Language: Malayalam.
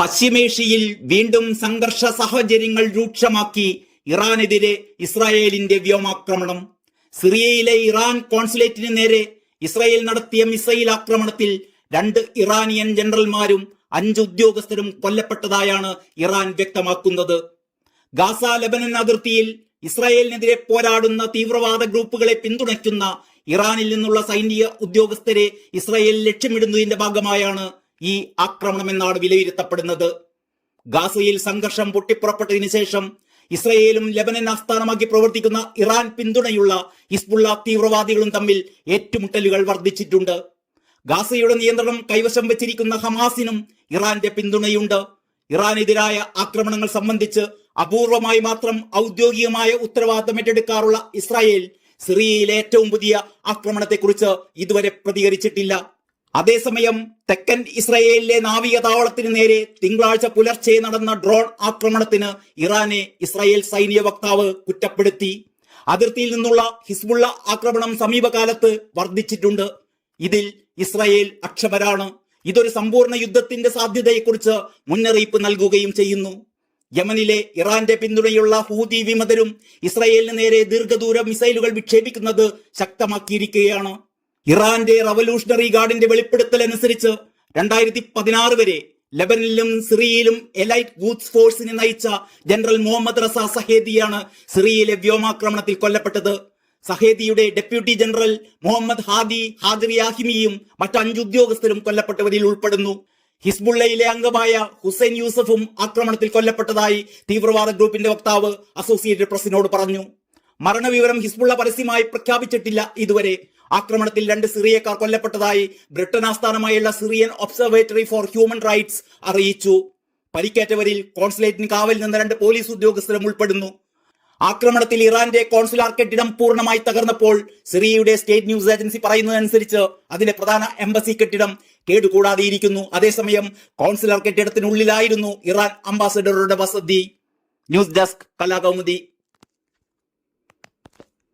പശ്ചിമേഷ്യയിൽ വീണ്ടും സംഘർഷ സാഹചര്യങ്ങൾ രൂക്ഷമാക്കി ഇറാനെതിരെ ഇസ്രായേലിന്റെ വ്യോമാക്രമണം. സിറിയയിലെ ഇറാൻ കോൺസുലേറ്റിന് നേരെ ഇസ്രായേൽ നടത്തിയ മിസൈൽ ആക്രമണത്തിൽ 2 ഇറാനിയൻ ജനറൽമാരും 5 ഉദ്യോഗസ്ഥരും കൊല്ലപ്പെട്ടതായാണ് ഇറാൻ വ്യക്തമാക്കുന്നത്. ഗാസ ലെബനൻ അതിർത്തിയിൽ ഇസ്രായേലിനെതിരെ പോരാടുന്ന തീവ്രവാദ ഗ്രൂപ്പുകളെ പിന്തുണയ്ക്കുന്ന ഇറാനിൽ നിന്നുള്ള സൈനിക ഉദ്യോഗസ്ഥരെ ഇസ്രായേൽ ലക്ഷ്യമിടുന്നതിന്റെ ഭാഗമായാണ് ഈ ആക്രമണമെന്നാണ് വിലയിരുത്തപ്പെടുന്നത്. ഗാസയിൽ സംഘർഷം പൊട്ടിപ്പുറപ്പെട്ടതിനു ശേഷം ഇസ്രായേലും ലെബനൻ ആസ്ഥാനമാക്കി പ്രവർത്തിക്കുന്ന ഇറാൻ പിന്തുണയുള്ള ഹിസ്ബുള്ള തീവ്രവാദികളും തമ്മിൽ ഏറ്റുമുട്ടലുകൾ വർദ്ധിച്ചിട്ടുണ്ട്. ഗാസയുടെ നിയന്ത്രണം കൈവശം വെച്ചിരിക്കുന്ന ഹമാസിനും ഇറാന്റെ പിന്തുണയുണ്ട്. ഇറാനെതിരായ ആക്രമണങ്ങൾ സംബന്ധിച്ച് അപൂർവമായി മാത്രം ഔദ്യോഗികമായ ഉത്തരവാദിത്തം ഏറ്റെടുക്കാറുള്ള ഇസ്രായേൽ സിറിയയിലെ ഏറ്റവും പുതിയ ആക്രമണത്തെക്കുറിച്ച് ഇതുവരെ പ്രതികരിച്ചിട്ടില്ല. അതേസമയം തെക്കൻ ഇസ്രായേലിലെ നാവിക താവളത്തിന് നേരെ തിങ്കളാഴ്ച പുലർച്ചെ നടന്ന ഡ്രോൺ ആക്രമണത്തിന് ഇറാനെ ഇസ്രായേൽ സൈനിക വക്താവ് കുറ്റപ്പെടുത്തി. അതിർത്തിയിൽ നിന്നുള്ള ഹിസ്ബുള്ള ആക്രമണം സമീപകാലത്ത് വർദ്ധിച്ചിട്ടുണ്ട്. ഇതിൽ ഇസ്രായേൽ അക്ഷമരാണ്. ഇതൊരു സമ്പൂർണ്ണ യുദ്ധത്തിന്റെ സാധ്യതയെക്കുറിച്ച് മുന്നറിയിപ്പ് നൽകുകയും ചെയ്യുന്നു. യമനിലെ ഇറാന്റെ പിന്തുണയുള്ള ഹൂതി വിമതരും ഇസ്രായേലിന് നേരെ ദീർഘദൂര മിസൈലുകൾ വിക്ഷേപിക്കുന്നത് ശക്തമാക്കിയിരിക്കുകയാണ്. ഇറാന്റെ റവല്യൂഷണറി ഗാർഡിന്റെ വെളിപ്പെടുത്തൽ അനുസരിച്ച് 2016 വരെ ലെബനിലും സിറിയയിലും എലൈറ്റ് ഗൂഡ്സ് ഫോഴ്സിനെ നയിച്ച ജനറൽ മുഹമ്മദ് റസ സഹേദിയാണ് സിറിയയിലെ വ്യോമാക്രമണത്തിൽ കൊല്ലപ്പെട്ടത്. സഹേദിയുടെ ഡെപ്യൂട്ടി ജനറൽ മുഹമ്മദ് ഹാദി ഹാദിറിയാഹിമിയും മറ്റ് 5 ഉദ്യോഗസ്ഥരും കൊല്ലപ്പെട്ടവരിൽ ഉൾപ്പെടുന്നു. ഹിസ്ബുള്ളയിലെ അംഗമായ ഹുസൈൻ യൂസഫും ആക്രമണത്തിൽ കൊല്ലപ്പെട്ടതായി തീവ്രവാദ ഗ്രൂപ്പിന്റെ വക്താവ് അസോസിയേറ്റഡ് പ്രസിനോട് പറഞ്ഞു. മരണവിവരം ഹിസ്ബുള്ള പരസ്യമായി പ്രഖ്യാപിച്ചിട്ടില്ല. ഇതുവരെ ആക്രമണത്തിൽ 2 സിറിയക്കാർ കൊല്ലപ്പെട്ടതായി ബ്രിട്ടൻ ആസ്ഥാനമായുള്ള Syrian observatory for human rights അറിയിച്ചു. പരിക്കേറ്റവരിൽ കോൺസുലേറ്റിന് കാവൽ നിന്ന 2 പോലീസ് ഉദ്യോഗസ്ഥരും ഉൾപ്പെടുന്നു. ആക്രമണത്തിൽ ഇറാന്റെ കോൺസുലാർ കെട്ടിടം പൂർണ്ണമായി തകർന്നപ്പോൾ സിറിയയുടെ സ്റ്റേറ്റ് ന്യൂസ് ഏജൻസി പറയുന്നതനുസരിച്ച് അതിലെ പ്രധാന എംബസി കെട്ടിടം കേടുകൂടാതെയിരിക്കുന്നു. അതേസമയം കോൺസുലാർ കെട്ടിടത്തിനുള്ളിലായിരുന്നു ഇറാൻ അംബാസഡറുടെ വസതി. News desk Kalakaumudi.